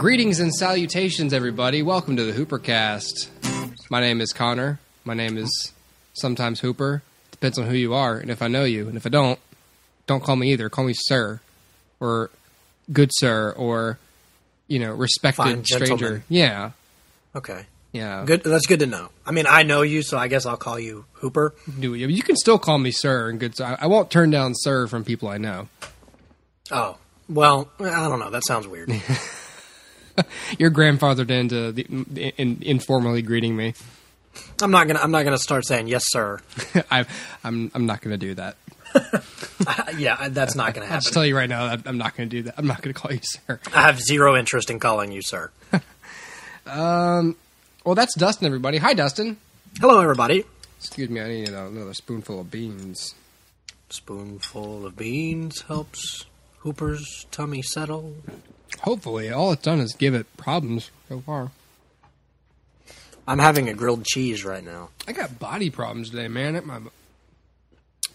Greetings and salutations, everybody. Welcome to the Hoopercast. My name is Connor. My name is sometimes Hooper. Depends on who you are and if I know you. And if I don't call me either. Call me sir or good sir or, respected Fine, stranger. gentleman. Yeah. Okay. Yeah. Good. That's good to know. I mean, I know you, so I guess I'll call you Hooper. You can still call me sir and good sir. I won't turn down sir from people I know. Oh, well, I don't know. That sounds weird. You're grandfathered into informally greeting me. I'm not gonna start saying yes, sir. I'm not going to do that. Yeah, that's not gonna I'll just happen. tell you right now that I'm not going to do that. I'm not going to call you sir. I have zero interest in calling you sir. Well, that's Dustin, everybody. Hi, Dustin. Hello, everybody. Excuse me, I need another spoonful of beans. Spoonful of beans helps Hooper's tummy settle. Hopefully, all it's done is give it problems so far. I'm having a grilled cheese right now. I got body problems today, man. My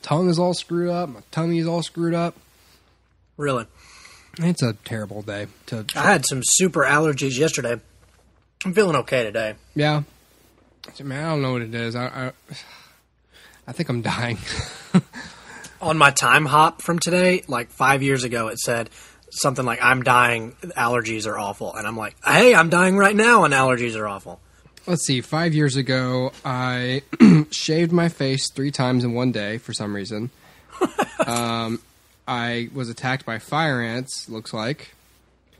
tongue is all screwed up. My tummy is all screwed up. Really? It's a terrible day. I had some super allergies yesterday. I'm feeling okay today. Yeah. So, man, I don't know what it is. I think I'm dying. On my time hop from today, like 5 years ago, it said something like, I'm dying, allergies are awful. And I'm like, hey, I'm dying right now and allergies are awful. Let's see. 5 years ago, I shaved my face 3 times in one day for some reason. I was attacked by fire ants, looks like.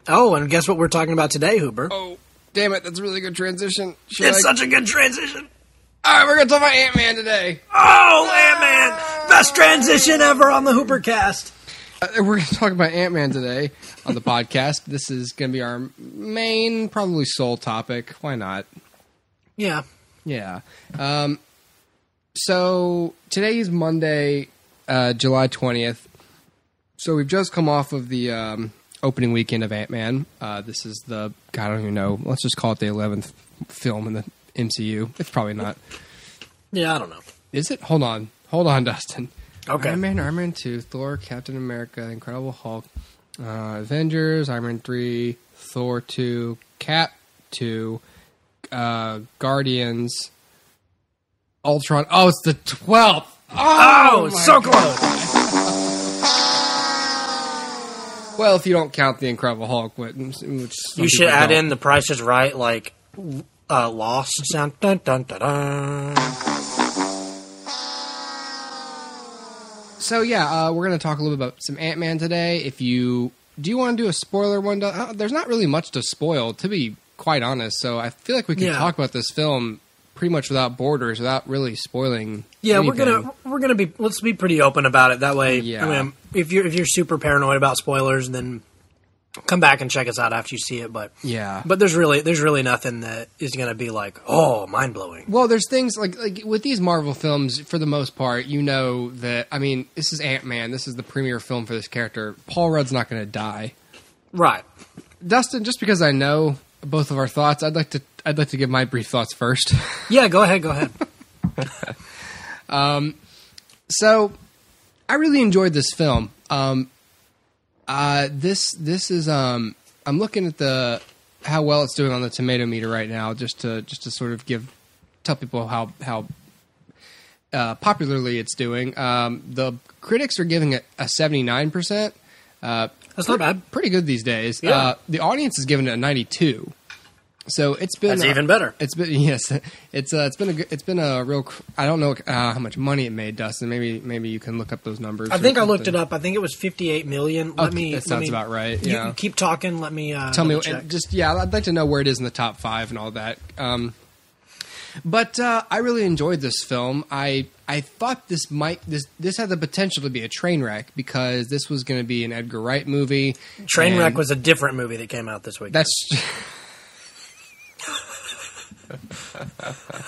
Oh, and guess what we're talking about today, Hooper? Oh, damn it. That's a really good transition. It's such a good transition. All right, we're going to talk about Ant-Man today. Oh, Ant-Man! Best transition ever on the Hoopercast. We're going to talk about Ant-Man today on the podcast. This is going to be our main, probably sole topic. Why not? Yeah. Yeah. So today is Monday, July 20th. So we've just come off of the opening weekend of Ant-Man. This is I don't even know. Let's just call it the 11th film in the MCU. It's probably not. Yeah, I don't know. Is it? Hold on, Dustin. Okay. Iron Man 2, Thor, Captain America, Incredible Hulk, Avengers, Iron Man 3, Thor 2, Cap 2, Guardians, Ultron. Oh, it's the 12th. Oh, my so God. close. Well, if you don't count the Incredible Hulk, which You should add in The Price is Right, like Lost sound. Dun, dun, dun, dun. So yeah, we're going to talk a little bit about some Ant-Man today. Do you want to do a spoiler one? There's not really much to spoil, to be quite honest. So I feel like we can talk about this film pretty much without borders, without really spoiling. Yeah, anything. we're gonna be. Let's be pretty open about it. That way, Yeah. I mean, if you're super paranoid about spoilers, then come back and check us out after you see it. But Yeah. but there's really nothing that is gonna be like, oh, mind blowing. Well, there's things like with these Marvel films, for the most part, that, I mean, this is Ant-Man. This is the premiere film for this character. Paul Rudd's not going to die. Right. Dustin, just because I know both of our thoughts, I'd like to give my brief thoughts first. Yeah. Go ahead. So, I really enjoyed this film. This is I'm looking at how well it's doing on the tomato meter right now, just to sort of tell people how popularly it's doing. The critics are giving it a 79%. That's not bad. Pretty good these days. Yeah. The audience is giving it a 92. So it's been That's even better. It's been a real. I don't know how much money it made, Dustin. Maybe you can look up those numbers. I think I looked it up. I think it was 58 million. That sounds about right. You Yeah. keep talking. Let me Tell me, check. I'd like to know where it is in the top 5 and all that. But I really enjoyed this film. I thought this had the potential to be a train wreck because this was going to be an Edgar Wright movie. Trainwreck was a different movie that came out this week. That's.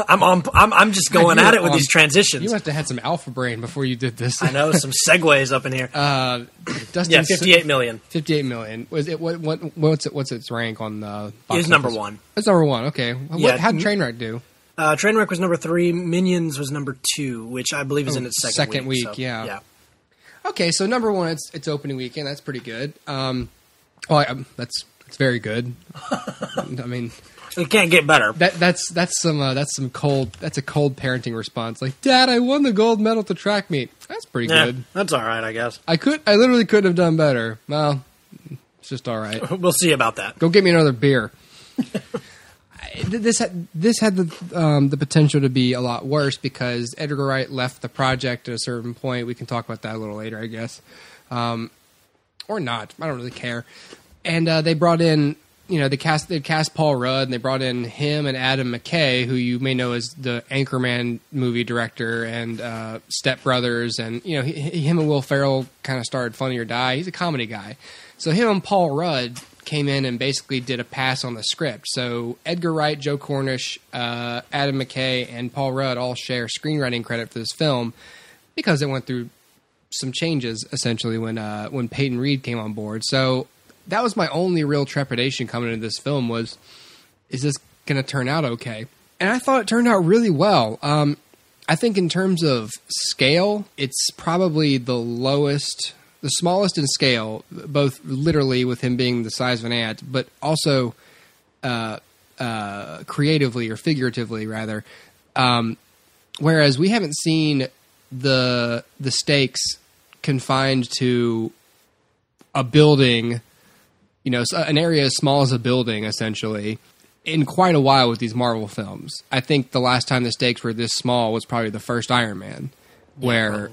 I'm just going at it with these transitions. You must have had some alpha brain before you did this. I know, some segues up in here. Dustin, Yeah, 58 million. 58 million. Was it what's its rank on the box Is number office? 1. It's number 1. Okay. Yeah. How'd Trainwreck do? Trainwreck was number 3. Minions was number 2, which I believe is in its second week. So, yeah. Okay, so number 1, it's opening weekend. That's pretty good. That's It's very good. I mean, it can't get better. That's a cold parenting response. Like, Dad, I won the gold medal to track meet. That's pretty good. That's all right, I guess. I literally couldn't have done better. Well, it's just all right. We'll see about that. Go get me another beer. This had the potential to be a lot worse because Edgar Wright left the project at a certain point. We can talk about that a little later, I guess, or not. I don't really care. And they brought in, they cast Paul Rudd, and they brought in him and Adam McKay, who you may know as the Anchorman movie director and Step Brothers, and him and Will Ferrell kind of started Funny or Die. He's a comedy guy, so him and Paul Rudd came in and basically did a pass on the script. So Edgar Wright, Joe Cornish, Adam McKay, and Paul Rudd all share screenwriting credit for this film because it went through some changes essentially when Peyton Reed came on board. So that was my only real trepidation coming into this film was, is this going to turn out okay? And I thought it turned out really well. I think in terms of scale, it's probably the smallest in scale, both literally with him being the size of an ant, but also creatively or figuratively, rather. Whereas we haven't seen the stakes confined to a building, an area as small as a building, essentially, in quite a while with these Marvel films. I think the last time the stakes were this small was probably the first Iron Man. Where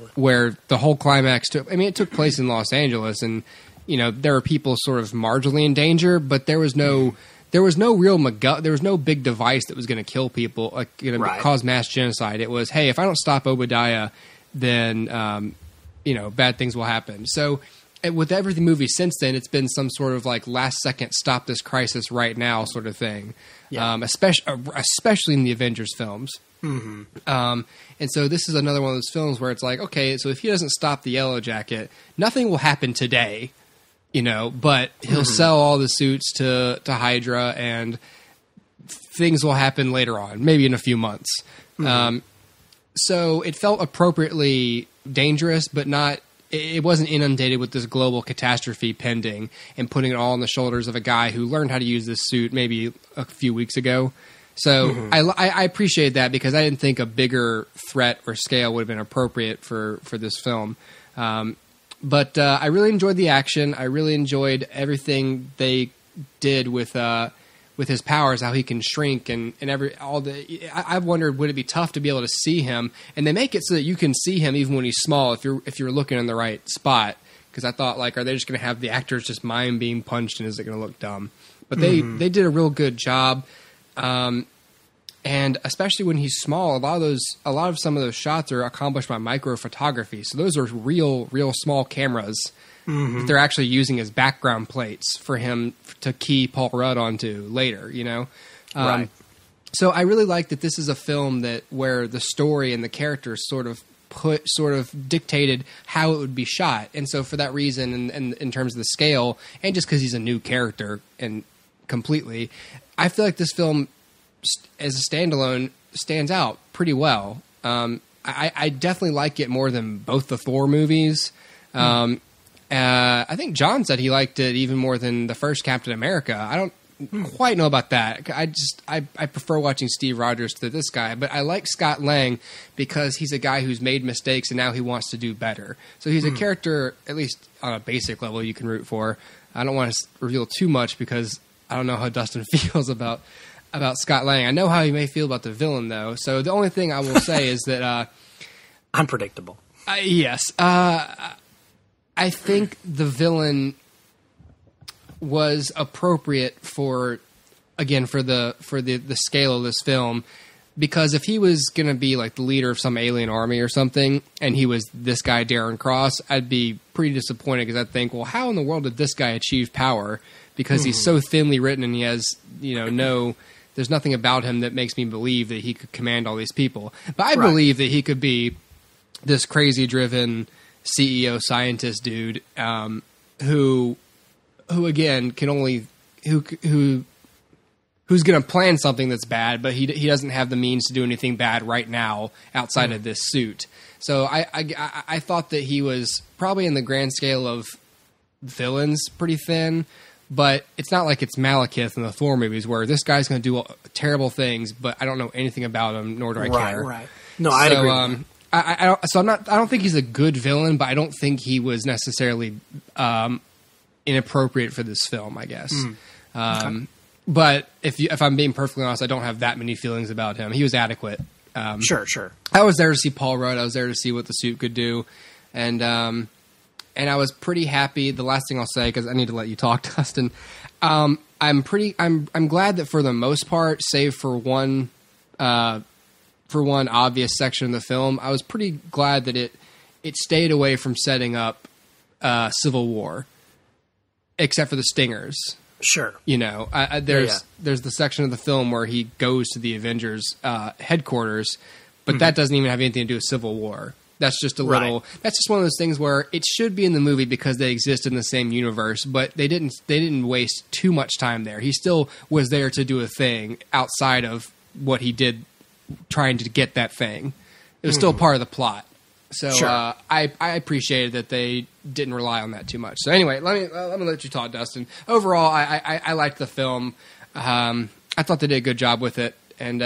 the whole climax it took place in Los Angeles, and there were people sort of marginally in danger, but there was no real there was no big device that was going to kill people, like cause mass genocide. It was, hey, if I don't stop Obadiah, then bad things will happen. So with every movie since then, it's been some sort of like last second stop this crisis right now sort of thing, especially in the Avengers films. Mm-hmm. And so this is another one of those films where it's like, okay, so if he doesn't stop the Yellow Jacket, nothing will happen today, but he'll sell all the suits to Hydra, and things will happen later on, maybe in a few months. Mm-hmm. So it felt appropriately dangerous, but not. It wasn't inundated with this global catastrophe pending and putting it all on the shoulders of a guy who learned how to use this suit maybe a few weeks ago. So I appreciate that because I didn't think a bigger threat or scale would have been appropriate for this film. But I really enjoyed the action. I really enjoyed everything they did with his powers, how he can shrink and I've wondered, would it be tough to be able to see him? And they make it so that you can see him even when he's small if you're looking in the right spot. Because I thought, like, are they just going to have the actors just mind being punched and is it going to look dumb? But they did a real good job. And especially when he's small, a lot of some of those shots are accomplished by micro photography. So those are real small cameras that they're actually using as background plates for him to key Paul Rudd onto later, Right. So I really like that this is a film where the story and the characters sort of dictated how it would be shot. And so for that reason, and in terms of the scale, and just because he's a new character and completely, I feel like this film, as a standalone, stands out pretty well. I definitely like it more than both the Thor movies. I think John said he liked it even more than the first Captain America. I don't quite know about that. I prefer watching Steve Rogers to this guy, but I like Scott Lang because he's a guy who's made mistakes and now he wants to do better. So he's a character, at least on a basic level, you can root for. I don't want to reveal too much because I don't know how Dustin feels about Scott Lang. I know how he may feel about the villain, though. So the only thing I will say is that unpredictable. Yes, I think the villain was appropriate for the scale of this film, because if he was going to be like the leader of some alien army or something, and he was this guy Darren Cross, I'd be pretty disappointed because I'd think, well, how in the world did this guy achieve power? Because he's so thinly written and he has there's nothing about him that makes me believe that he could command all these people. But I believe that he could be this crazy driven CEO scientist dude who again can only who's going to plan something that's bad, but he doesn't have the means to do anything bad right now outside of this suit. So I thought that he was probably in the grand scale of villains pretty thin, but it's not like it's Malekith in the Thor movies where this guy's going to do terrible things, but I don't know anything about him, nor do I care. Right. No, I'd agree with that. I don't think he's a good villain, but I don't think he was necessarily inappropriate for this film, I guess. Okay. But if I'm being perfectly honest, I don't have that many feelings about him. He was adequate. Sure. I was there to see Paul Rudd. I was there to see what the suit could do, and I was pretty happy. The last thing I'll say, because I need to let you talk, Dustin. I'm glad that for the most part, save for one obvious section of the film, I was pretty glad that it stayed away from setting up Civil War, except for the stingers. Sure. You know, there's the section of the film where he goes to the Avengers headquarters, but that doesn't even have anything to do with Civil War. That's just that's just one of those things where it should be in the movie because they exist in the same universe, but they didn't waste too much time there. He still was there to do a thing outside of what he did trying to get that thing. It was still part of the plot. So sure. I appreciated that they didn't rely on that too much. So anyway, let me let you talk, Dustin. Overall, I liked the film. I thought they did a good job with it, and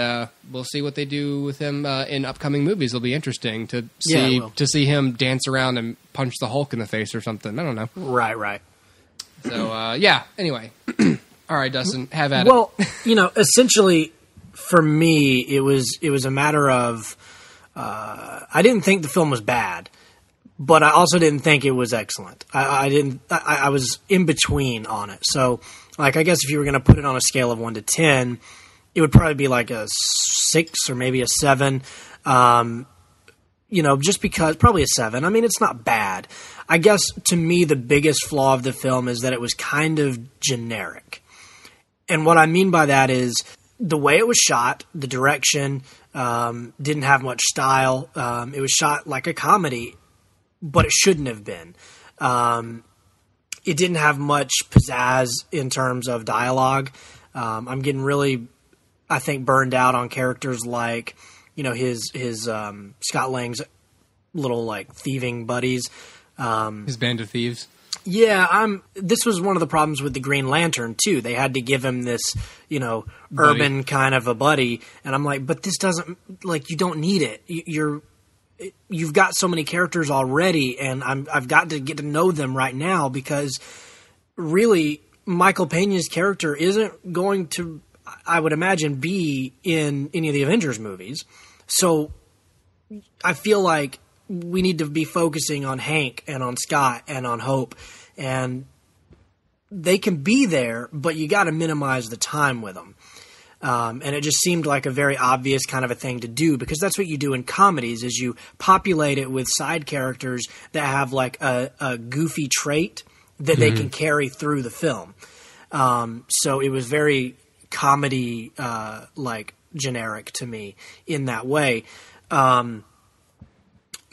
we'll see what they do with him in upcoming movies. It'll be interesting to see him dance around and punch the Hulk in the face or something. I don't know. Right. So Anyway, all right, Dustin, have at it. Well, essentially, for me, it was a matter of. I didn't think the film was bad, but I also didn't think it was excellent. I was in between on it. So, I guess if you were going to put it on a scale of 1 to 10, it would probably be like a 6 or maybe a 7. Just because probably a 7. I mean, it's not bad. I guess to me, the biggest flaw of the film is that it was kind of generic. And what I mean by that is the way it was shot, the direction, didn't have much style. It was shot like a comedy, but it shouldn't have been. It didn't have much pizzazz in terms of dialogue. I'm getting really, I think, burned out on characters like, his Scott Lang's little thieving buddies. His band of thieves. Yeah, this was one of the problems with the Green Lantern too. They had to give him this, urban kind of a buddy, and I'm like, but this doesn't you don't need it. You've got so many characters already, and I've got to get to know them right now because really Michael Peña's character isn't going to, I would imagine, be in any of the Avengers movies. So I feel like we need to be focusing on Hank and on Scott and on Hope, and they can be there, but you got to minimize the time with them. And it just seemed like a very obvious kind of a thing to do because that's what you do in comedies is you populate it with side characters that have a goofy trait that they can carry through the film. So it was very comedy generic to me in that way.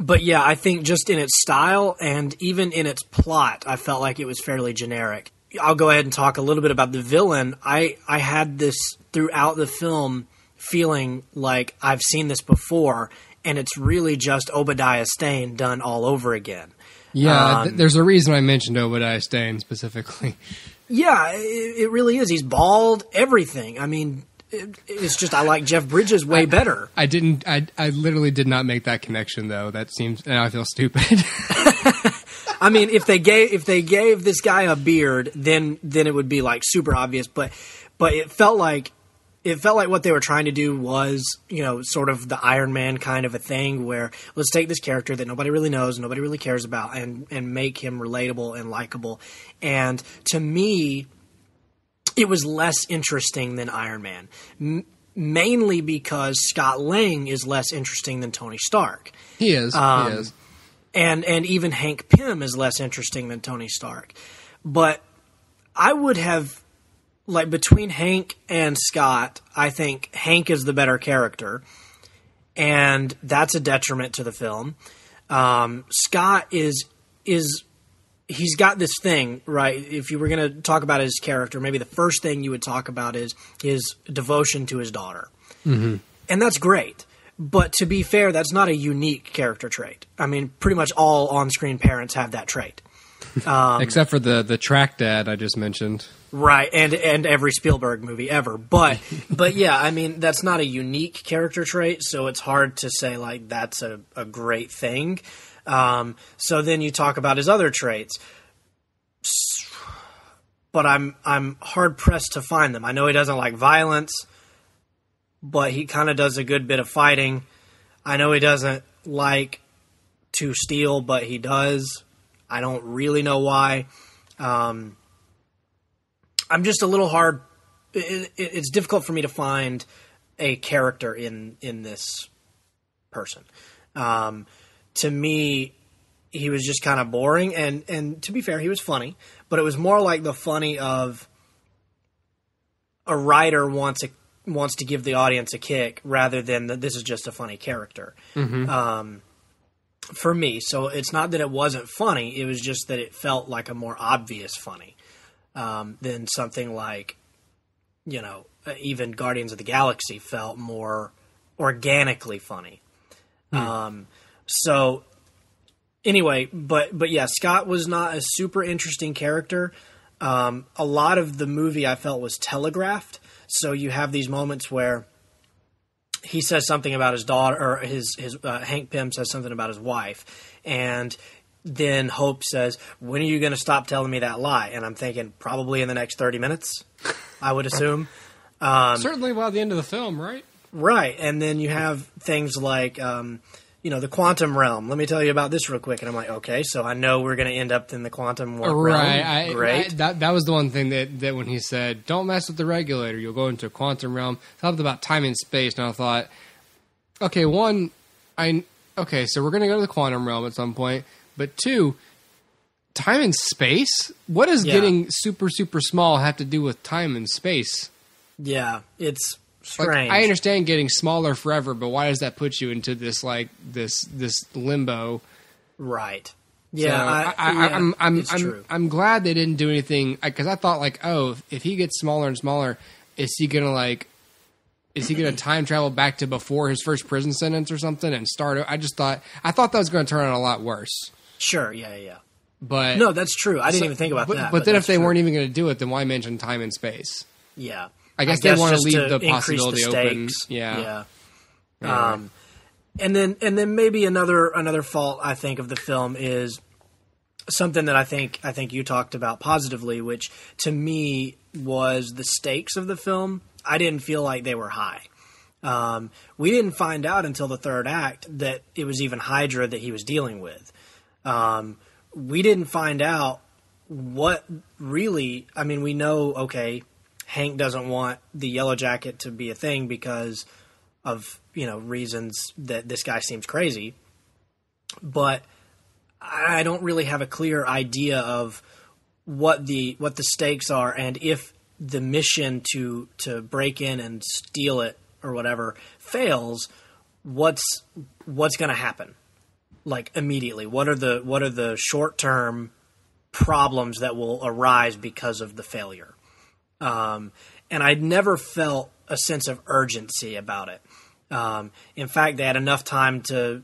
But yeah, I think just in its style and even in its plot, I felt like it was fairly generic. I'll go ahead and talk a little bit about the villain. I had this throughout the film feeling like I've seen this before, and it's really just Obadiah Stane done all over again. Yeah, there's a reason I mentioned Obadiah Stane specifically. Yeah, it really is. He's bald, everything. I mean, it's just I like Jeff Bridges way better. I literally did not make that connection though. That seems, and I feel stupid. I mean, if they gave this guy a beard, then it would be super obvious. But it felt like what they were trying to do was, sort of the Iron Man kind of a thing where let's take this character that nobody really knows, nobody really cares about, and make him relatable and likable. And to me, it was less interesting than Iron Man, mainly because Scott Lang is less interesting than Tony Stark. He is. He is. And even Hank Pym is less interesting than Tony Stark. But I would have, between Hank and Scott, I think Hank is the better character. And that's a detriment to the film. Scott is he's got this thing, right? If you were going to talk about his character, maybe the first thing you would talk about is his devotion to his daughter. Mm-hmm. And that's great. But to be fair, that's not a unique character trait. I mean, pretty much all on-screen parents have that trait. Except for the track dad I just mentioned. Right, and every Spielberg movie ever. But yeah, I mean, that's not a unique character trait, so it's hard to say, like, that's a great thing. So then you talk about his other traits. But I'm hard-pressed to find them. I know he doesn't like violence, but he kind of does a good bit of fighting. I know he doesn't like to steal, but he does. I don't really know why. I'm just a little hard. It's difficult for me to find a character in this person. To me, he was just kind of boring, and to be fair, he was funny, but it was more like the funny of a writer wants to give the audience a kick rather than that this is just a funny character. For me. So it's not that it wasn't funny, it was just that it felt like a more obvious funny than something like, even Guardians of the Galaxy felt more organically funny. So anyway, but yeah, Scott was not a super interesting character. A lot of the movie I felt was telegraphed. So you have these moments where he says something about his daughter, or his Hank Pym says something about his wife, and then Hope says, "When are you going to stop telling me that lie?" And I'm thinking, probably in the next 30 minutes, I would assume. Certainly by the end of the film, right? Right, and then you have things like, the quantum realm. Let me tell you about this real quick. And I'm like, okay, so I know we're going to end up in the quantum realm. Right. Great. That was the one thing that when he said, don't mess with the regulator, you'll go into a quantum realm. Something about time and space. And I thought, okay, so we're going to go to the quantum realm at some point. But two, time and space? What does getting super, super small have to do with time and space? Yeah, it's strange. I understand getting smaller forever, but why does that put you into this this limbo? Right. Yeah, so I'm glad they didn't do anything, because I thought if he gets smaller and smaller, is he gonna time travel back to before his first prison sentence or something and start? I thought that was going to turn out a lot worse. Sure. Yeah. But no, that's true. I didn't even think about that. But then if they weren't even going to do it, then why mention time and space? Yeah. I guess they want to leave the possibility open. Yeah. And then maybe another fault I think of the film is something that I think you talked about positively, which to me was the stakes of the film. I didn't feel like they were high. We didn't find out until the third act that it was even Hydra that he was dealing with. We didn't find out what really. I mean, we know, okay, Hank doesn't want the Yellow Jacket to be a thing because of, reasons that this guy seems crazy. But I don't really have a clear idea of what the stakes are, and if the mission to break in and steal it or whatever fails, what's going to happen? Like immediately, what are the short-term problems that will arise because of the failure? And I'd never felt a sense of urgency about it. In fact, they had enough time to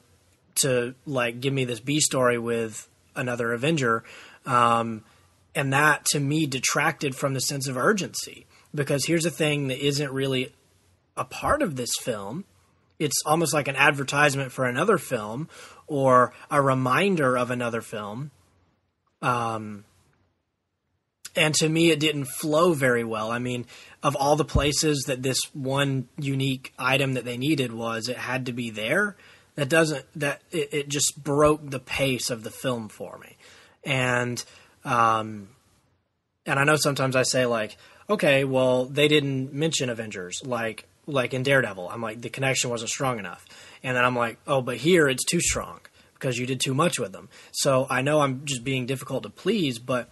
give me this B story with another Avenger, and that to me detracted from the sense of urgency. Because here's a thing that isn't really a part of this film. It's almost like an advertisement for another film or a reminder of another film. And to me, it didn't flow very well. I mean, of all the places that this one unique item that they needed was, it had to be there. It just broke the pace of the film for me. And I know sometimes I say okay, well, they didn't mention Avengers like in Daredevil. I'm like, the connection wasn't strong enough. And then I'm like, oh, but here it's too strong because you did too much with them. So I know I'm just being difficult to please, but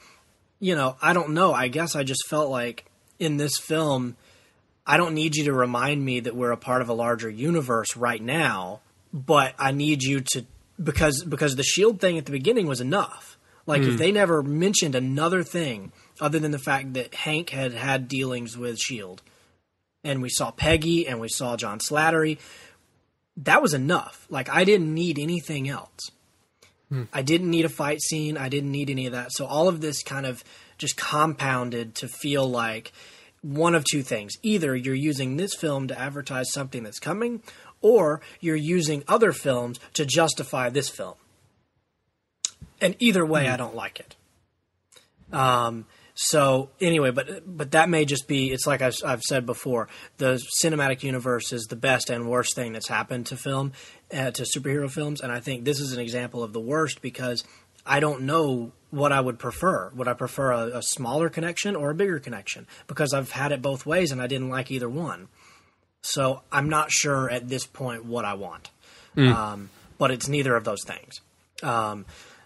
I don't know. I guess I just felt like in this film, I don't need you to remind me that we're a part of a larger universe right now, but I need you to, because the SHIELD thing at the beginning was enough. If they never mentioned another thing other than the fact that Hank had dealings with SHIELD, and we saw Peggy and we saw John Slattery, that was enough. I didn't need anything else. I didn't need a fight scene. I didn't need any of that. So all of this kind of just compounded to feel like one of two things. Either you're using this film to advertise something that's coming, or you're using other films to justify this film. And either way, I don't like it. So anyway, but that may just be, it's like I've said before, the cinematic universe is the best and worst thing that's happened to film, to superhero films. And I think this is an example of the worst because I don't know what I would prefer. Would I prefer a smaller connection or a bigger connection? Because I've had it both ways and I didn't like either one. So I'm not sure at this point what I want. But it's neither of those things.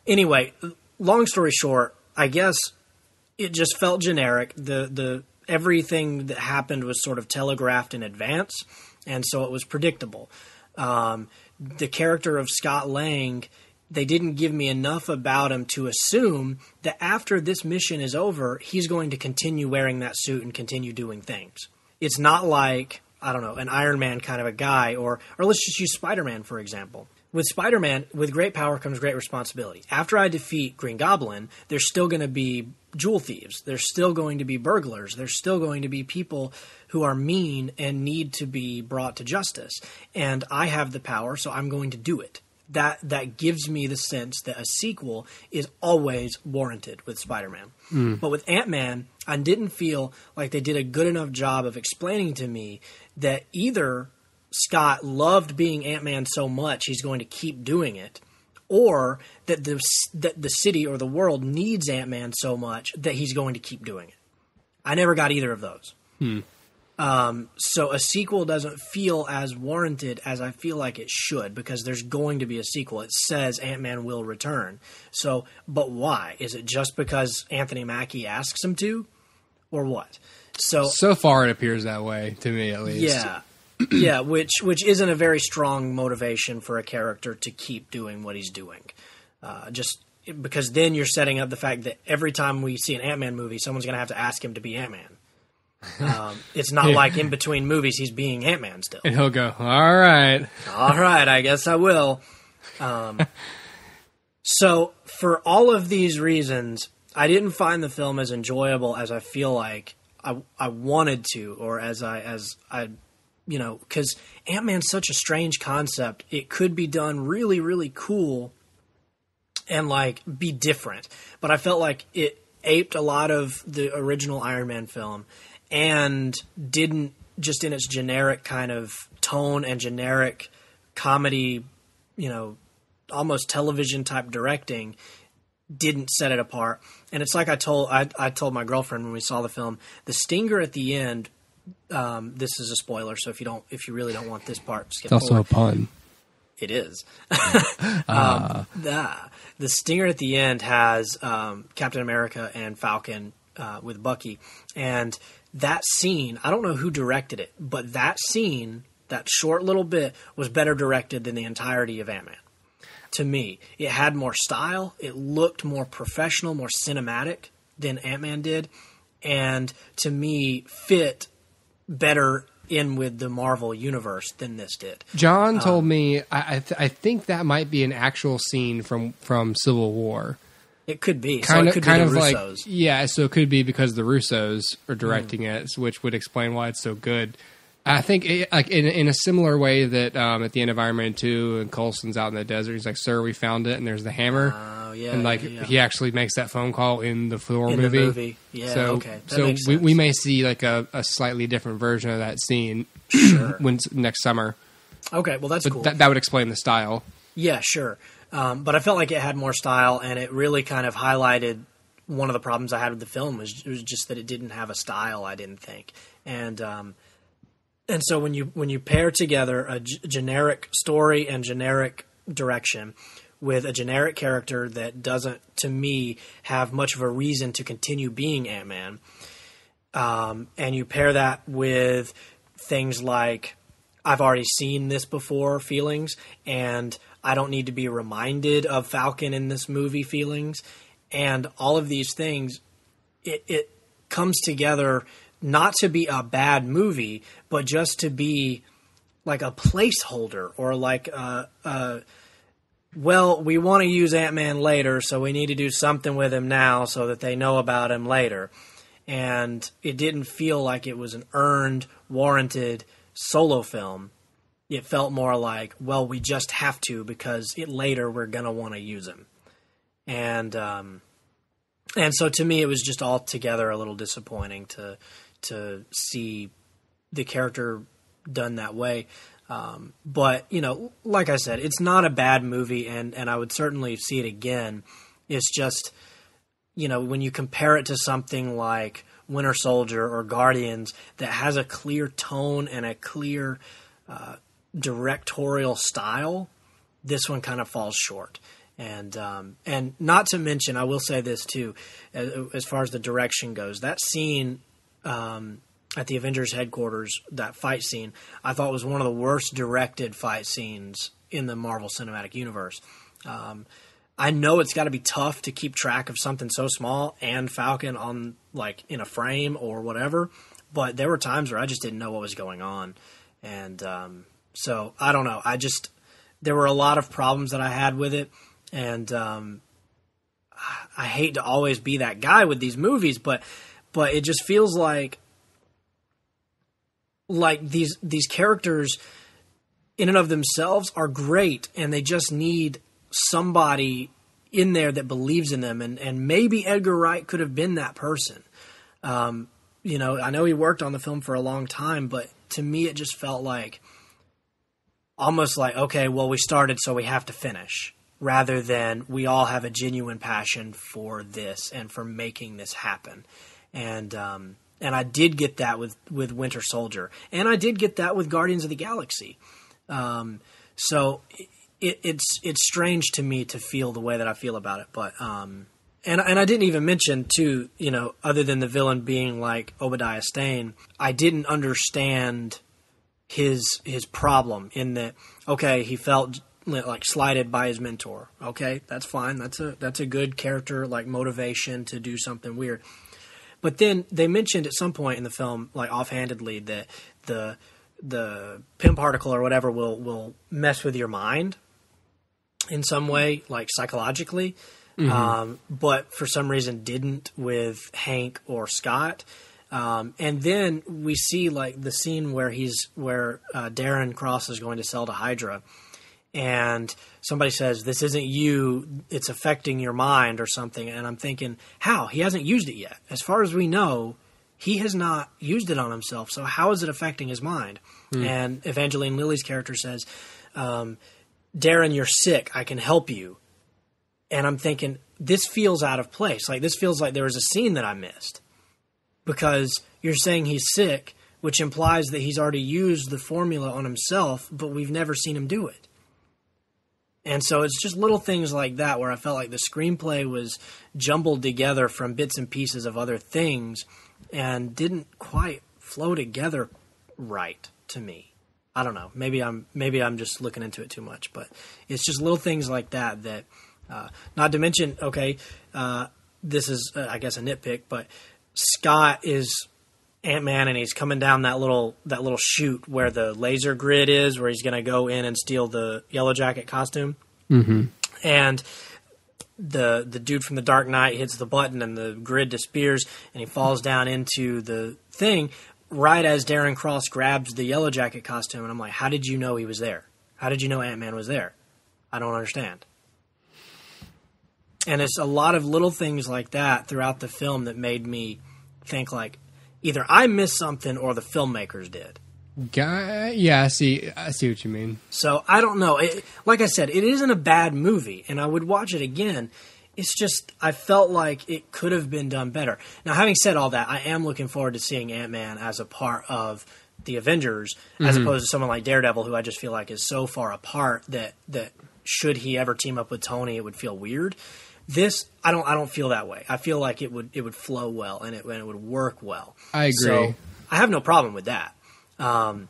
Anyway, long story short, I guess it just felt generic. The everything that happened was sort of telegraphed in advance, and so it was predictable. The character of Scott Lang, they didn't give me enough about him to assume that after this mission is over, he's going to continue wearing that suit and continue doing things. It's not like, I don't know, an Iron Man kind of a guy, or let's just use Spider-Man, for example. With Spider-Man, with great power comes great responsibility. After I defeat Green Goblin, there's still going to be jewel thieves. There's still going to be burglars. There's still going to be people who are mean and need to be brought to justice. And I have the power, so I'm going to do it. That gives me the sense that a sequel is always warranted with Spider-Man. But with Ant-Man, I didn't feel like they did a good enough job of explaining to me that either Scott loved being Ant-Man so much he's going to keep doing it, or that the city or the world needs Ant-Man so much that he's going to keep doing it. I never got either of those. So a sequel doesn't feel as warranted as I feel like it should, because there's going to be a sequel. It says Ant-Man will return. So, but why? Is it just because Anthony Mackie asks him to, or what? So far it appears that way to me, at least. Yeah. Yeah, which isn't a very strong motivation for a character to keep doing what he's doing. Just because then you're setting up the fact that every time we see an Ant-Man movie, someone's going to have to ask him to be Ant-Man. It's not like in between movies he's being Ant-Man still. And he'll go, all right, I guess I will. So for all of these reasons, I didn't find the film as enjoyable as I feel like I wanted to, or as I you know, because Ant-Man's such a strange concept. It could be done really, really cool and, like, be different. But I felt like it aped a lot of the original Iron Man film and didn't, just in its generic kind of tone and generic comedy, you know, almost television-type directing, didn't set it apart. And it's like I told my girlfriend when we saw the film, the stinger at the end, this is a spoiler, so if you really don't want this part, skip forward. It's also a pun. It is. The stinger at the end has Captain America and Falcon with Bucky, and that scene, I don't know who directed it, but that scene, that short little bit, was better directed than the entirety of Ant-Man. To me, it had more style, it looked more professional, more cinematic than Ant-Man did, and to me fit better in with the Marvel universe than this did. John told me, I think that might be an actual scene from Civil War. It could be. Kind so it could of be the like, Russos. yeah, so it could be because the Russos are directing it, which would explain why it's so good. I think like in a similar way that at the end of Iron Man 2 and Coulson's out in the desert, he's like, "Sir, we found it," and there's the hammer. Oh, yeah. And like he actually makes that phone call in the Thor in movie. the movie. Yeah, so, okay. That makes sense. we may see like a slightly different version of that scene next summer. Okay, well that's but cool. That would explain the style. Yeah, sure. But I felt like it had more style, and it really kind of highlighted one of the problems I had with the film was just that it didn't have a style. I didn't think, and so when you pair together a generic story and generic direction with a generic character that doesn't, to me, have much of a reason to continue being Ant-Man, and you pair that with things like I've already seen this before feelings, and I don't need to be reminded of Falcon in this movie feelings, and all of these things, it comes together not to be a bad movie, but just to be like a placeholder or like well, we want to use Ant-Man later, so we need to do something with him now so that they know about him later. And it didn't feel like it was an earned, warranted solo film. It felt more like, well, we just have to because later we're going to want to use him. And so to me, it was just altogether a little disappointing to see the character done that way. But, like I said, it's not a bad movie, and I would certainly see it again. It's just, when you compare it to something like Winter Soldier or Guardians that has a clear tone and a clear directorial style, this one kind of falls short. And not to mention, I will say this too, as far as the direction goes, that scene at the Avengers headquarters, that fight scene, I thought was one of the worst directed fight scenes in the Marvel Cinematic Universe. I know it's got to be tough to keep track of something so small and Falcon on in a frame or whatever, but there were times where I just didn't know what was going on. And so I don't know. There were a lot of problems that I had with it. And I hate to always be that guy with these movies, but it just feels like these characters in and of themselves are great, and they just need somebody in there that believes in them, and maybe Edgar Wright could have been that person. I know he worked on the film for a long time, but to me it just felt like almost like, okay, well, we started, so we have to finish, rather than we all have a genuine passion for this and for making this happen. And I did get that with Winter Soldier, and I did get that with Guardians of the Galaxy. So it's strange to me to feel the way that I feel about it. But and I didn't even mention too, other than the villain being like Obadiah Stane, I didn't understand his problem in that. Okay, he felt like slighted by his mentor. Okay, that's fine. That's a good character motivation to do something weird. But then they mentioned at some point in the film, offhandedly, that the Pym particle or whatever will mess with your mind in some way, psychologically. Mm-hmm. But for some reason didn't with Hank or Scott. And then we see the scene where Darren Cross is going to sell to Hydra, and somebody says, "This isn't you, it's affecting your mind," or something. And I'm thinking, how? He hasn't used it yet. As far as we know, he has not used it on himself. So how is it affecting his mind? And Evangeline Lilly's character says, "Darren, you're sick. I can help you." And I'm thinking, this feels out of place. This feels like there was a scene that I missed. Because you're saying he's sick, which implies that he's already used the formula on himself, but we've never seen him do it. And so it's just little things like that where I felt like the screenplay was jumbled together from bits and pieces of other things and didn't quite flow together right to me. I don't know. Maybe I'm just looking into it too much, but it's just little things like that not to mention, this is I guess a nitpick, but Scott is Ant-Man, and he's coming down that little chute where the laser grid is, where he's going to go in and steal the Yellow Jacket costume. Mm-hmm. And the dude from the Dark Knight hits the button, and the grid disappears, and he falls down into the thing right as Darren Cross grabs the Yellow Jacket costume. And I'm like, how did you know he was there? How did you know Ant-Man was there? I don't understand. And it's a lot of little things like that throughout the film that made me think either I missed something or the filmmakers did. Yeah, I see what you mean. So I don't know. Like I said, it isn't a bad movie, and I would watch it again. It's just I felt like it could have been done better. Now, having said all that, I am looking forward to seeing Ant-Man as a part of the Avengers, as opposed to someone like Daredevil, who I just feel like is so far apart that should he ever team up with Tony, it would feel weird. This, I don't feel that way. I feel like it would flow well and it would work well. I agree. So I have no problem with that. And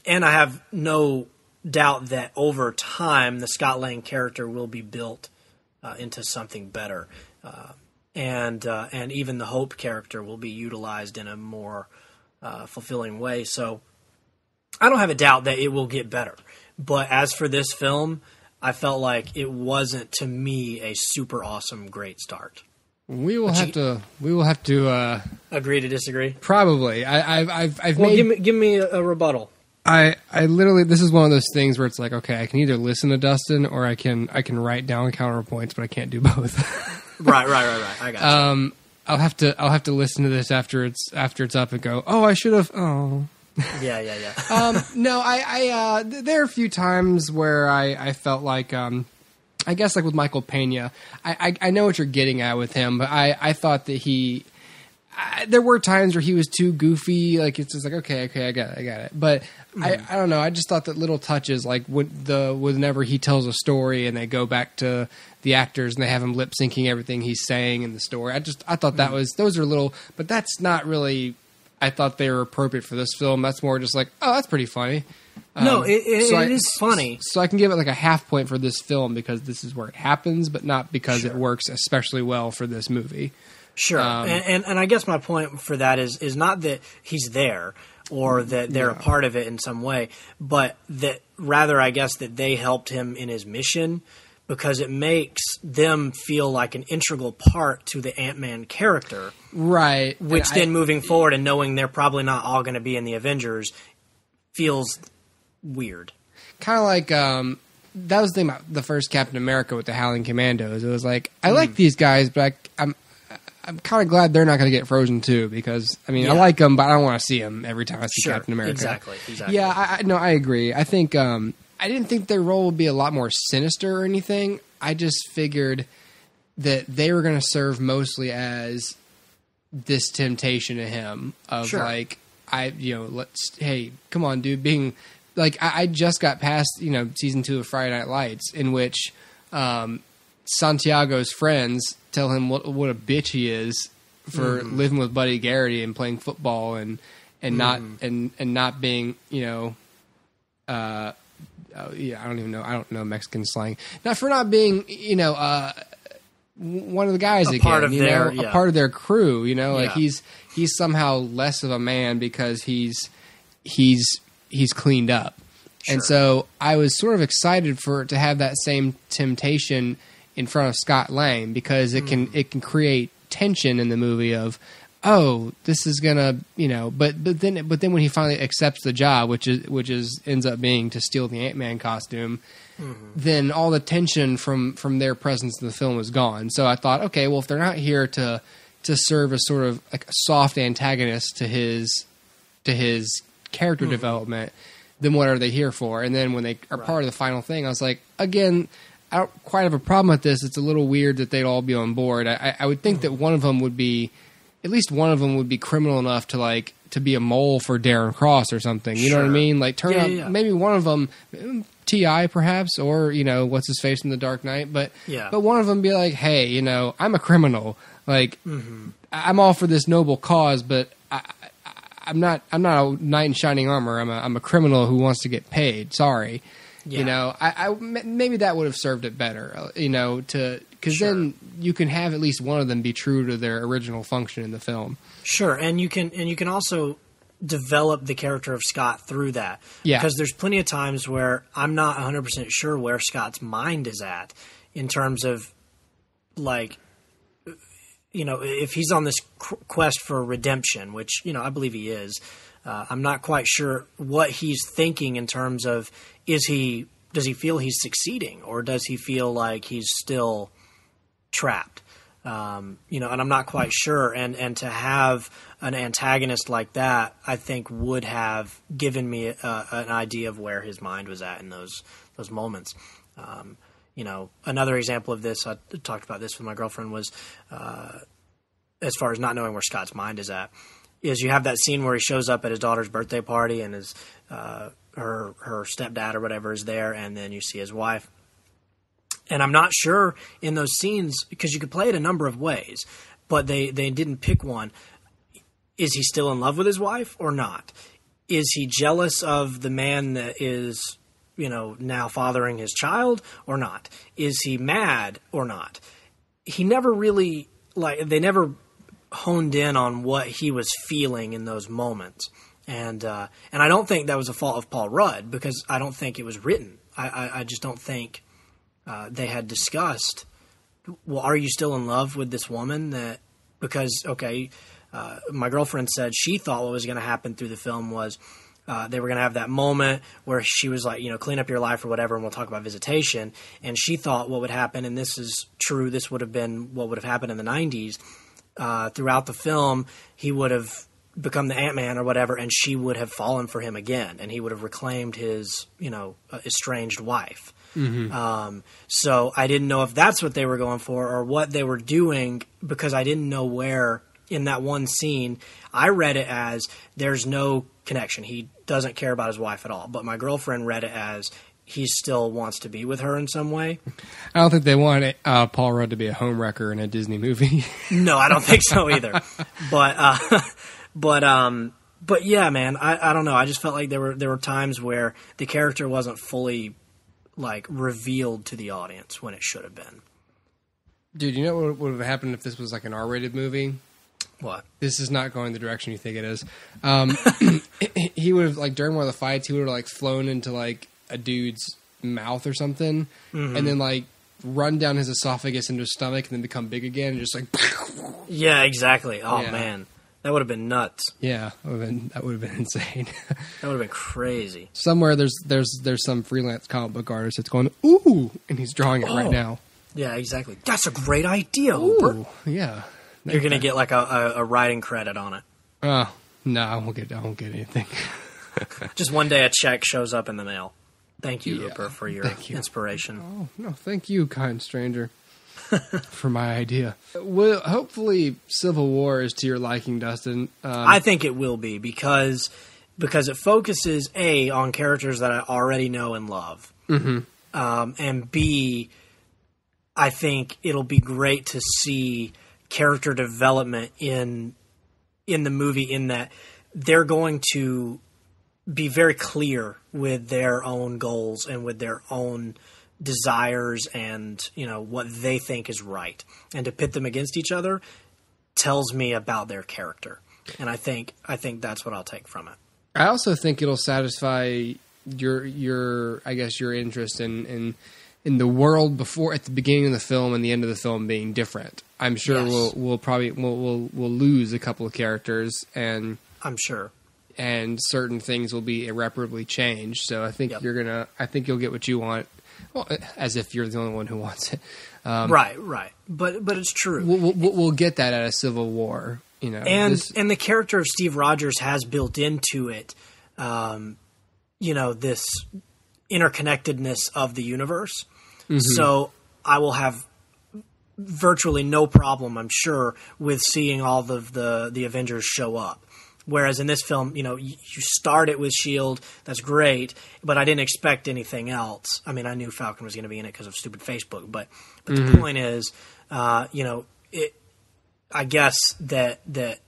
I have no doubt that over time the Scott Lang character will be built into something better, and even the Hope character will be utilized in a more fulfilling way. So I don't have a doubt that it will get better. But as for this film, I felt like it wasn't, to me, a super awesome great start. We will have to agree to disagree. Probably. I've well, made. Give me a rebuttal. I literally, this is one of those things where it's like, okay, I can either listen to Dustin or I can write down counterpoints, but I can't do both. Right. I got you. I'll have to listen to this after it's up and go, oh, I should have. Oh. Yeah. No, I there are a few times where I felt like, I guess like with Michael Pena, I know what you're getting at with him, but I thought that there were times where he was too goofy. Like it's just like, okay, I got it. But I don't know. I just thought that little touches, like whenever he tells a story and they go back to the actors and they have him lip syncing everything he's saying in the story. I thought those are little, but that's not really. I thought they were appropriate for this film. That's more just like, oh, that's pretty funny. No, it is funny. So I can give it like a half point for this film because this is where it happens, but not because it works especially well for this movie. Sure. And I guess my point for that is not that he's there or that they're a part of it in some way, but that rather I guess that they helped him in his mission because it makes them feel like an integral part to the Ant-Man character. Right. Which then moving forward and knowing they're probably not all going to be in the Avengers feels weird. Kind of like that was the thing about the first Captain America with the Howling Commandos. It was like, I like these guys, but I'm kind of glad they're not going to get Frozen too because, I mean, I like them, but I don't want to see them every time I see Captain America. Exactly. Yeah, I agree. I think I didn't think their role would be a lot more sinister or anything. I just figured that they were going to serve mostly as this temptation to him of like, hey, come on, dude, being like, I just got past, season 2 of Friday Night Lights in which Santiago's friends tell him what a bitch he is for living with Buddy Garrity and playing football and not being, I don't even know. I don't know Mexican slang. Not being, one of the guys a part of their crew. Like he's somehow less of a man because he's cleaned up, and so I was sort of excited to have that same temptation in front of Scott Lang because it can create tension in the movie of, oh, this is gonna, but then when he finally accepts the job, which ends up being to steal the Ant-Man costume, then all the tension from their presence in the film is gone. So I thought, okay, well, if they're not here to serve as sort of like a soft antagonist to his character development, then what are they here for? And then when they are part of the final thing, I was like, again, I don't quite have a problem with this. It's a little weird that they'd all be on board. I would think that one of them would be. At least one of them would be criminal enough to be a mole for Darren Cross or something. You know what I mean? Like turn out maybe one of them, T.I. perhaps, or what's his face in The Dark Knight. But one of them be like, hey, I'm a criminal. Like I'm all for this noble cause, but I'm not a knight in shining armor. I'm a criminal who wants to get paid. Sorry. Yeah. I maybe that would have served it better. Because then you can have at least one of them be true to their original function in the film. Sure, and you can also develop the character of Scott through that. Yeah. Because there's plenty of times where I'm not 100% sure where Scott's mind is at in terms of, like, if he's on this quest for redemption, which, I believe he is. I'm not quite sure what he's thinking in terms of does he feel he's succeeding or does he feel like he's still trapped? And I'm not quite sure. And to have an antagonist like that, I think would have given me an idea of where his mind was at in those moments. Another example of this, I talked about this with my girlfriend, was as far as not knowing where Scott's mind is at. Is you have that scene where he shows up at his daughter's birthday party and his her stepdad or whatever is there, and then you see his wife. And I'm not sure in those scenes, because you could play it a number of ways, but they didn't pick one. Is he still in love with his wife or not? Is he jealous of the man that is, now fathering his child or not? Is he mad or not? He never really, they never honed in on what he was feeling in those moments. And I don't think that was a fault of Paul Rudd because I don't think it was written. I just don't think they had discussed, well, are you still in love with this woman? Because my girlfriend said she thought what was going to happen through the film was they were going to have that moment where she was like, clean up your life or whatever, and we'll talk about visitation. And she thought what would happen, and this is true, this would have been what would have happened in the 90s. Throughout the film, he would have become the Ant-Man or whatever, and she would have fallen for him again, and he would have reclaimed his, estranged wife. Mm-hmm. So I didn't know if that's what they were going for or what they were doing, because I didn't know where in that one scene. I read it as there's no connection. He doesn't care about his wife at all. But my girlfriend read it as he still wants to be with her in some way. I don't think they want Paul Rudd to be a homewrecker in a Disney movie. No, I don't think so either. But yeah, man, I don't know. I just felt like there were times where the character wasn't fully revealed to the audience when it should have been. Dude, you know what would have happened if this was like an R-rated movie? What? This is not going the direction you think it is. He would have, during one of the fights, he would have, flown into, a dude's mouth or something, mm-hmm. and then, run down his esophagus into his stomach and then become big again, and just, Yeah, exactly. Oh, yeah. Man. That would have been nuts. Yeah, that would have been insane. That would have been crazy. Somewhere there's some freelance comic book artist that's going, ooh, and he's drawing it right now. Yeah, exactly. That's a great idea, Hooper. Yeah. You're going to get a writing credit on it. Oh, no, I won't get anything. Just one day a check shows up in the mail. Thank you, Hooper, for your inspiration. Oh, no, thank you, kind stranger, for my idea. Well, hopefully Civil War is to your liking, Dustin. I think it will be because it focuses, A, on characters that I already know and love. Mm-hmm. And B, I think it'll be great to see character development in the movie, in that they're going to be very clear with their own goals and with their own desires and what they think is right, and to pit them against each other tells me about their character, and I think that's what I'll take from it. I also think it'll satisfy your I guess your interest in the world before, at the beginning of the film and the end of the film being different. I'm sure we'll lose a couple of characters, and I'm sure, and certain things will be irreparably changed. So I think I think you'll get what you want. Well, as if you're the only one who wants it. Right. But it's true. We'll get that at a Civil War, And the character of Steve Rogers has built into it, this interconnectedness of the universe. Mm-hmm. So I will have virtually no problem, I'm sure, with seeing all of the Avengers show up. Whereas in this film, you start it with S.H.I.E.L.D., that's great, but I didn't expect anything else. I mean, I knew Falcon was going to be in it because of stupid Facebook, but mm-hmm. The point is, I guess that the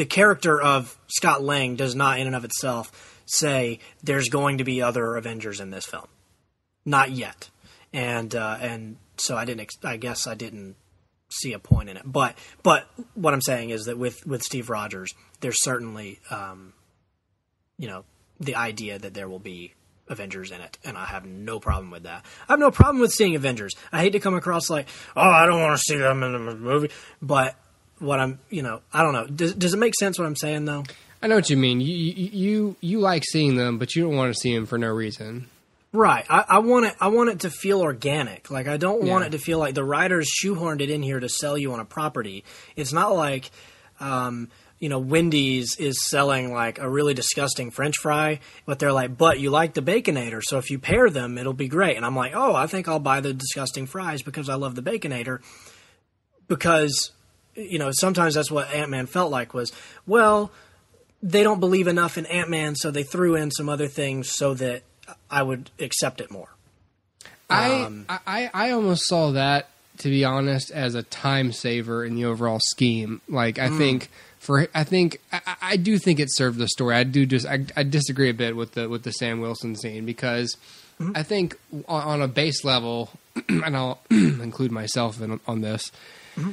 character of Scott Lang does not in and of itself say there's going to be other Avengers in this film. Not yet. And so I guess I didn't see a point in it. But what I'm saying is that with Steve Rogers, there's certainly, the idea that there will be Avengers in it, and I have no problem with that. I have no problem with seeing Avengers. I hate to come across like, I don't want to see them in the movie, but what I'm, I don't know. Does it make sense what I'm saying, though? I know what you mean. You like seeing them, but you don't want to see them for no reason. Right. I want it to feel organic. Like, I don't want it to feel like the writers shoehorned it in here to sell you on a property. It's not like, Wendy's is selling like a really disgusting French fry, but they're like, but you like the Baconator, so if you pair them, it'll be great. And I'm like, I think I'll buy the disgusting fries because I love the Baconator. Because, sometimes that's what Ant-Man felt like was, well, they don't believe enough in Ant-Man, so they threw in some other things so that I would accept it more. I almost saw that, to be honest, as a time saver in the overall scheme. Like, I do think it served the story. I disagree a bit with the Sam Wilson scene, because mm-hmm. I think on a base level, and I'll include myself on this, mm-hmm.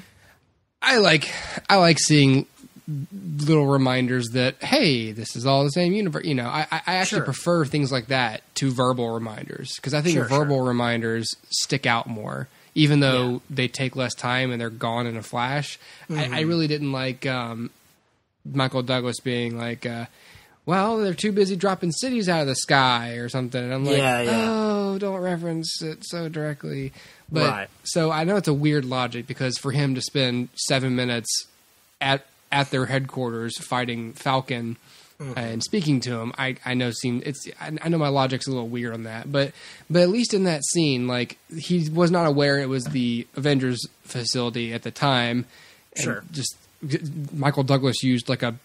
I like seeing little reminders that, hey, this is all the same universe. You know, I actually Sure. prefer things like that to verbal reminders, because I think verbal reminders stick out more, even though they take less time and they're gone in a flash. I really didn't like Michael Douglas being like, well, they're too busy dropping cities out of the sky or something. And I'm like, oh, don't reference it so directly. But so I know it's a weird logic, because for him to spend 7 minutes at their headquarters fighting Falcon and speaking to him, I know I know my logic's a little weird on that, but at least in that scene, like, he was not aware it was the Avengers facility at the time. Sure. Just Michael Douglas used like a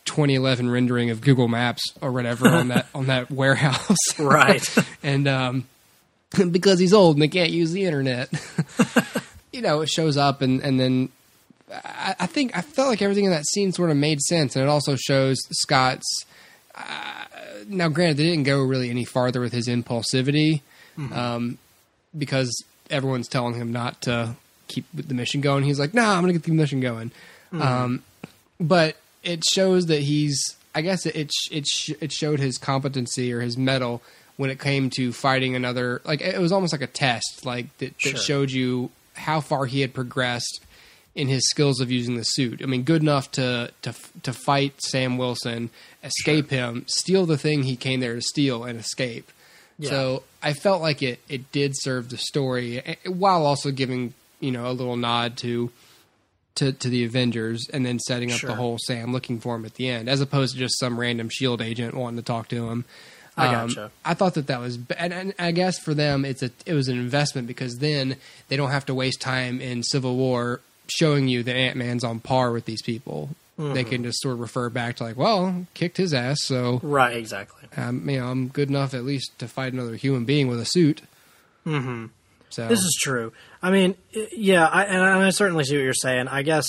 2011 rendering of Google Maps or whatever on that warehouse, right? And because he's old and they can't use the internet, you know, it shows up, and then I felt like everything in that scene sort of made sense, and it also shows Scott's. Now, granted, they didn't go really any farther with his impulsivity, because everyone's telling him not to keep the mission going. He's like, "No, I'm going to get the mission going." But it shows that I guess it showed his competency or his mettle when it came to fighting another. Like, it was almost like a test, like that showed you how far he had progressed in his skills of using the suit. I mean, good enough to fight Sam Wilson, escape him, steal the thing he came there to steal, and escape. Yeah. So I felt like it did serve the story, while also giving, you know, a little nod to the Avengers, and then setting up the whole Sam looking for him at the end, as opposed to just some random SHIELD agent wanting to talk to him. I gotcha. I thought that was, and I guess for them it was an investment, because then they don't have to waste time in Civil War showing you that Ant-Man's on par with these people. They can just sort of refer back to, like, well, kicked his ass, so right, exactly. You know, I'm good enough at least to fight another human being with a suit. Mm-hmm. So this is true. I mean, yeah, I certainly see what you're saying. I guess,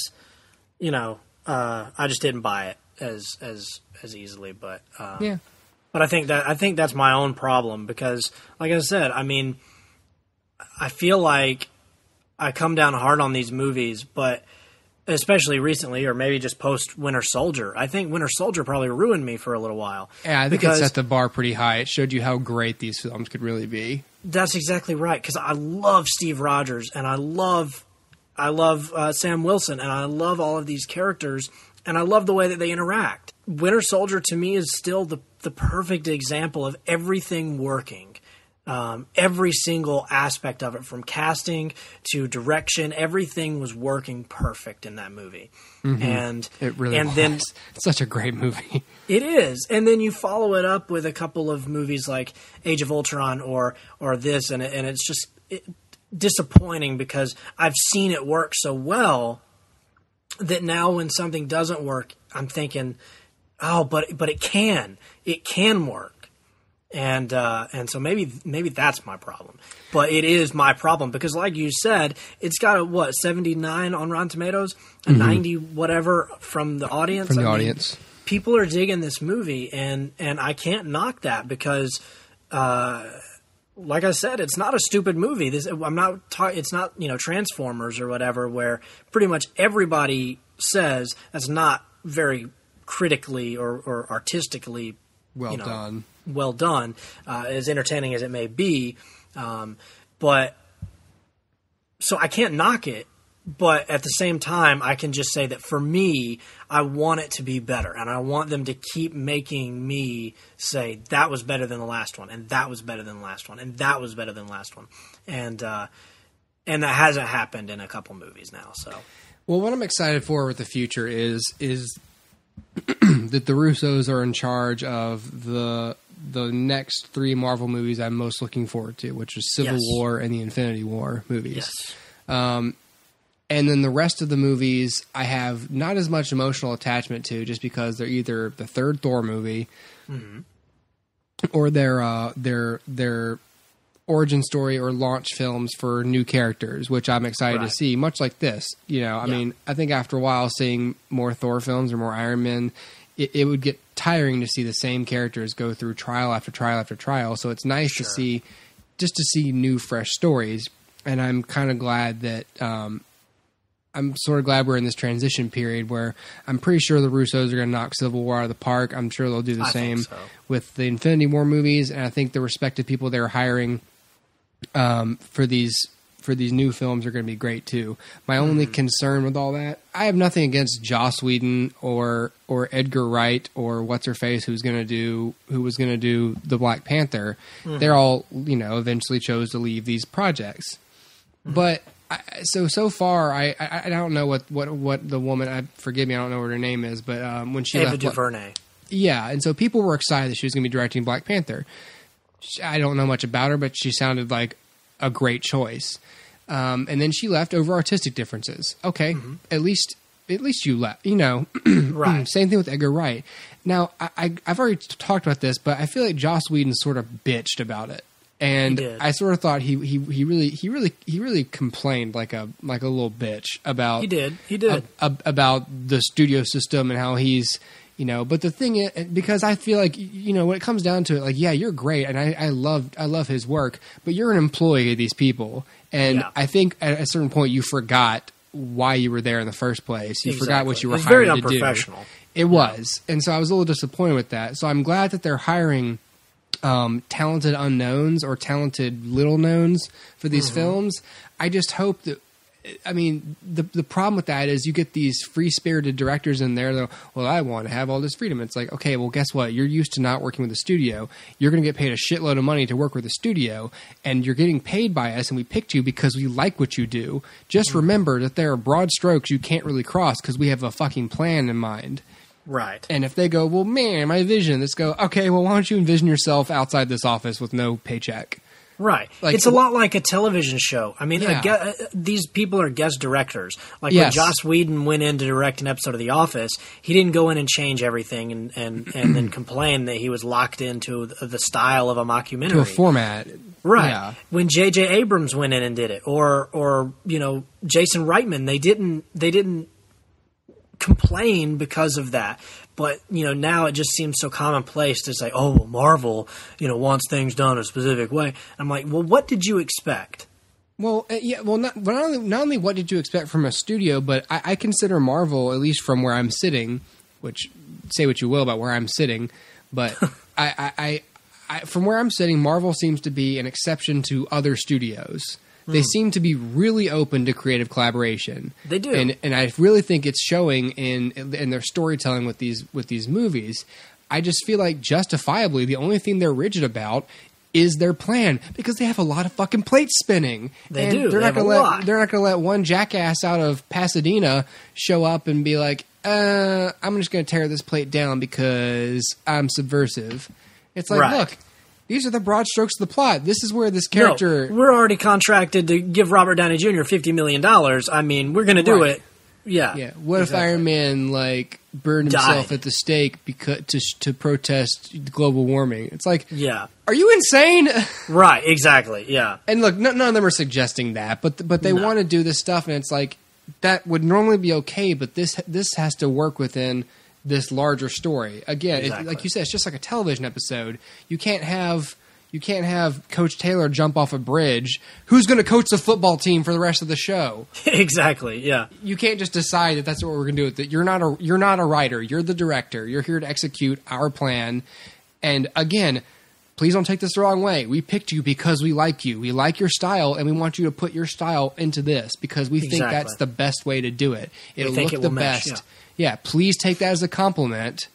you know, I just didn't buy it as easily, but yeah. But I think that's my own problem, because, like I said, I mean, I feel like I come down hard on these movies, but especially recently, or maybe just post Winter Soldier. I think Winter Soldier probably ruined me for a little while. Yeah, I think it set the bar pretty high. It showed you how great these films could really be. That's exactly right, because I love Steve Rogers, and I love Sam Wilson, and I love all of these characters, and I love the way that they interact. Winter Soldier, to me, is still the perfect example of everything working. Every single aspect of it, from casting to direction, everything was working perfect in that movie. And it really was. Then it's such a great movie. It is. And then you follow it up with a couple of movies like Age of Ultron or this, and it's just disappointing, because I've seen it work so well that now when something doesn't work, I'm thinking, oh, but it can work. And so maybe that's my problem, but it is my problem, because, like you said, it's got a 79 on Rotten Tomatoes, a 90 whatever from the audience. Audience, people are digging this movie, and I can't knock that, because, like I said, it's not a stupid movie. It's not, you know, Transformers or whatever, where pretty much everybody says that's not very critically or artistically well done, as entertaining as it may be. But so I can't knock it, but at the same time, I can just say that for me, I want it to be better, and I want them to keep making me say that was better than the last one, and that was better than the last one, and that was better than the last one. And that hasn't happened in a couple movies now. So, well, what I'm excited for with the future is that the Russos are in charge of the next 3 Marvel movies I'm most looking forward to, which is Civil War and the Infinity War movies. Yes. And then the rest of the movies I have not as much emotional attachment to, just because they're either the third Thor movie or their origin story or launch films for new characters, which I'm excited to see, much like this. You know, I mean, I think after a while seeing more Thor films or more Iron Man, it would get tiring to see the same characters go through trial after trial after trial. So it's nice to see new, fresh stories. And I'm kind of glad that I'm sort of glad we're in this transition period where I'm pretty sure the Russos are going to knock Civil War out of the park. I'm sure they'll do the same with the Infinity War movies, and I think the respective people they're hiring for these new films are going to be great too. My only concern with all that, I have nothing against Joss Whedon or Edgar Wright or what's her face who was going to do the Black Panther. They're all eventually chose to leave these projects, but. So far, I don't know what the woman. Forgive me, I don't know what her name is, but when she Ava left, DuVernay. Yeah, and so people were excited that she was going to be directing Black Panther. I don't know much about her, but she sounded like a great choice. And then she left over artistic differences. Okay, at least you left. Right. Same thing with Edgar Wright. Now I've already talked about this, but I feel like Joss Whedon sort of bitched about it. And I sort of thought he really complained like a little bitch about he did about the studio system and how he's but the thing is, because I feel like when it comes down to it, like, yeah, you're great and I love his work, but you're an employee of these people, and I think at a certain point you forgot why you were there in the first place. You forgot what you were hired to do. Very unprofessional. It was, and so I was a little disappointed with that. So I'm glad that they're hiring talented unknowns or talented little knowns for these films. I just hope that, the problem with that is you get these free-spirited directors in there that, well, I want to have all this freedom. It's like, okay, well, guess what? You're used to not working with a studio. You're going to get paid a shitload of money to work with a studio, and you're getting paid by us, and we picked you because we like what you do. Just remember that there are broad strokes you can't really cross because we have a fucking plan in mind. Right. And if they go, well, man, my vision, let's go, okay, well, why don't you envision yourself outside this office with no paycheck? Right. It's a lot like a television show. I mean, these people are guest directors. Like when Joss Whedon went in to direct an episode of The Office, he didn't go in and change everything and then complain that he was locked into the style of a mockumentary. To a format. Right. Yeah. When J.J. Abrams went in and did it, or Jason Reitman, they didn't complain because of that. But, now it just seems so commonplace to say, oh, well, Marvel, wants things done a specific way. I'm like, well, what did you expect? Well, not only what did you expect from a studio, but I consider Marvel, at least from where I'm sitting, which, say what you will about where I'm sitting, but I from where I'm sitting, Marvel seems to be an exception to other studios. They seem to be really open to creative collaboration. They do, and I really think it's showing in their storytelling with these movies. I just feel like justifiably the only thing they're rigid about is their plan, because they have a lot of fucking plates spinning. They do. They're not going to let one jackass out of Pasadena show up and be like, "I'm just going to tear this plate down because I'm subversive." It's like, look. These are the broad strokes of the plot. This is where this character... No, we're already contracted to give Robert Downey Jr. $50 million. I mean, we're going to do it. Yeah. What if Iron Man, burned himself at the stake because to protest global warming? It's like... Yeah. Are you insane? Right, exactly, yeah. And look, none of them are suggesting that, but they want to do this stuff, and it's like, that would normally be okay, but this has to work within... this larger story. Again, like you said, it's just like a television episode. You can't have Coach Taylor jump off a bridge. Who's going to coach the football team for the rest of the show? Exactly. Yeah. You can't just decide that that's what we're going to do with it. You're not a writer. You're the director. You're here to execute our plan. And again, please don't take this the wrong way. We picked you because we like you. We like your style, and we want you to put your style into this because we think that's the best way to do it. It'll look the best. Yeah, please take that as a compliment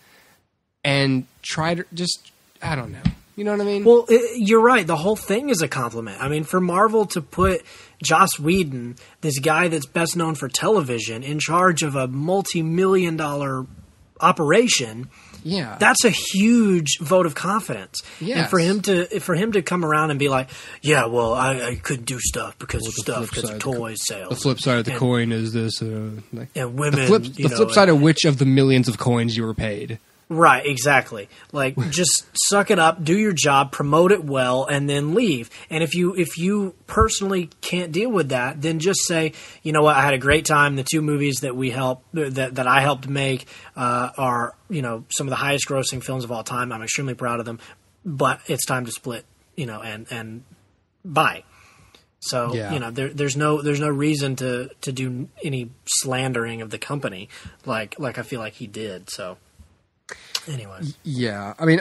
and try to just, I don't know. You know what I mean? Well, you're right. The whole thing is a compliment. I mean, for Marvel to put Joss Whedon, this guy that's best known for television, in charge of a multi-million-dollar operation, that's a huge vote of confidence. Yes. And for him to come around and be like, yeah, well, I couldn't do stuff because of toys sales. The flip side of the coin is this. And women. The flip side of which of the millions of coins you were paid. Right, exactly. Like, just suck it up, do your job, promote it well, and then leave. And if you personally can't deal with that, then just say, you know what, I had a great time. The two movies that that I helped make are, some of the highest grossing films of all time. I'm extremely proud of them. But it's time to split, and bye. So there's no reason to do any slandering of the company like I feel like he did. So. Anyways. Yeah, I mean,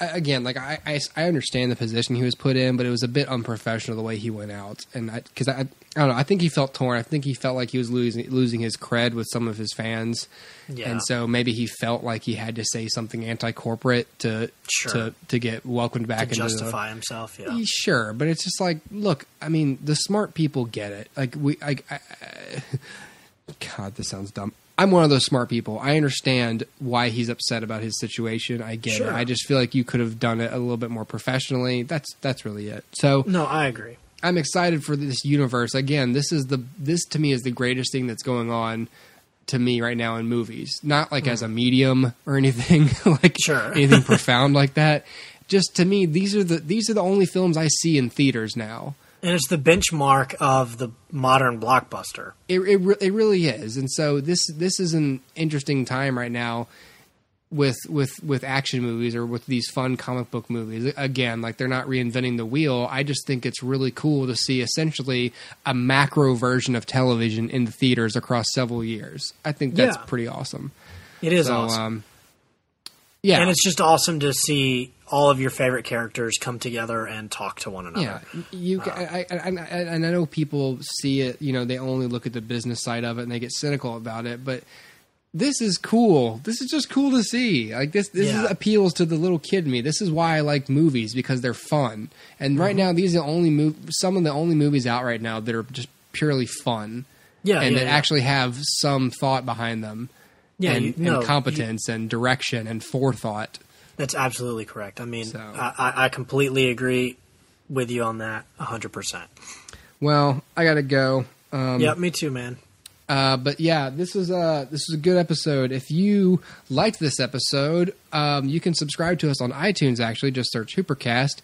again, like I understand the position he was put in, but it was a bit unprofessional the way he went out, and I don't know. I think he felt torn. I think he felt like he was losing his cred with some of his fans, and so maybe he felt like he had to say something anti-corporate to get welcomed back to justify himself. Yeah, sure, but it's just like, look, I mean, the smart people get it. Like God, this sounds dumb. I'm one of those smart people. I understand why he's upset about his situation. I get it. I just feel like you could have done it a little bit more professionally. That's really it. So no, I agree. I'm excited for this universe. Again, this to me is the greatest thing that's going on to me right now in movies. Not like as a medium or anything like anything profound like that. Just to me, these are the only films I see in theaters now. And it's the benchmark of the modern blockbuster. It really is, and so this is an interesting time right now with action movies or with these fun comic book movies. Again, like they're not reinventing the wheel. I just think it's really cool to see essentially a macro version of television in the theaters across several years. I think that's pretty awesome. It is awesome. Yeah, and it's just awesome to see all of your favorite characters come together and talk to one another. Yeah, I know people see it. You know, they only look at the business side of it and they get cynical about it. But this is cool. This is just cool to see. Like this appeals to the little kid in me. This is why I like movies, because they're fun. And right now, these are some of the only movies out right now that are just purely fun. And that actually have some thought behind them. Yeah, and competence and direction and forethought. That's absolutely correct. I mean, I completely agree with you on that 100%. Well, I got to go. Yeah, me too, man. But yeah, this was a good episode. If you liked this episode, you can subscribe to us on iTunes, actually. Just search Hoopercast.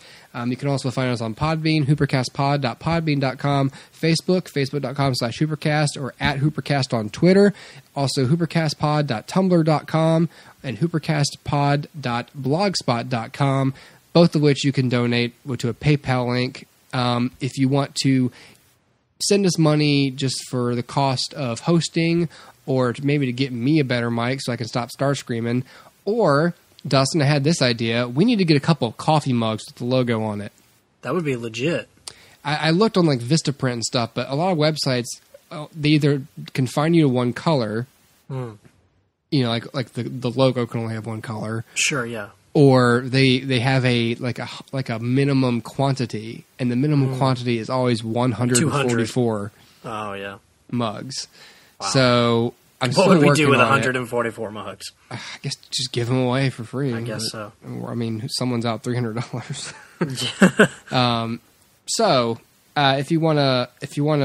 You can also find us on Podbean, hoopercastpod.podbean.com, facebook.com/Hoopercast, or at Hoopercast on Twitter. Also, hoopercastpod.tumblr.com and hoopercastpod.blogspot.com, both of which you can donate to a PayPal link. If you want to send us money just for the cost of hosting, or maybe to get me a better mic so I can stop Starscreaming. Or, Dustin, I had this idea. We need to get a couple of coffee mugs with the logo on it. That would be legit. I looked on like Vistaprint and stuff, but a lot of websites, they either confine you to one color. You know, like the logo can only have one color. Sure, yeah. Or they have a minimum quantity, and the minimum quantity is always 144. Oh yeah, mugs. Wow. So I'm what would we do with 144 mugs? I guess just give them away for free. I guess so. I mean, someone's out $300. So if you wanna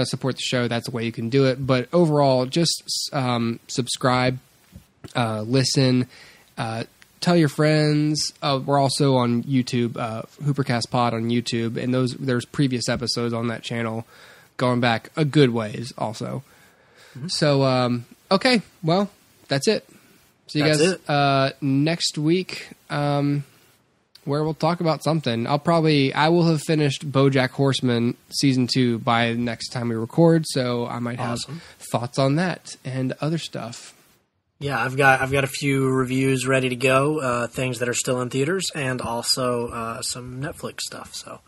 support the show, that's the way you can do it. But overall, just subscribe, listen. Tell your friends. We're also on YouTube, Hoopercast Pod on YouTube, and there's previous episodes on that channel going back a good ways also. So, okay, well, that's it. See you guys next week, where we'll talk about something. I will have finished BoJack Horseman Season 2 by the next time we record, so I might have thoughts on that and other stuff. Yeah, I've got a few reviews ready to go, things that are still in theaters, and also some Netflix stuff. So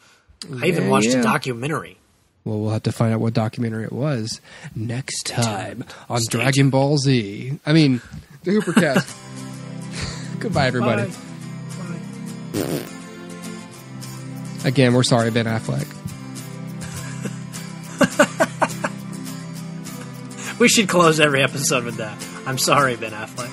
I even watched a documentary. Well, we'll have to find out what documentary it was next time on Dragon Ball Z. I mean, the Hoopercast. Goodbye, everybody. Bye. Again, we're sorry, Ben Affleck. We should close every episode with that. I'm sorry, Ben Affleck.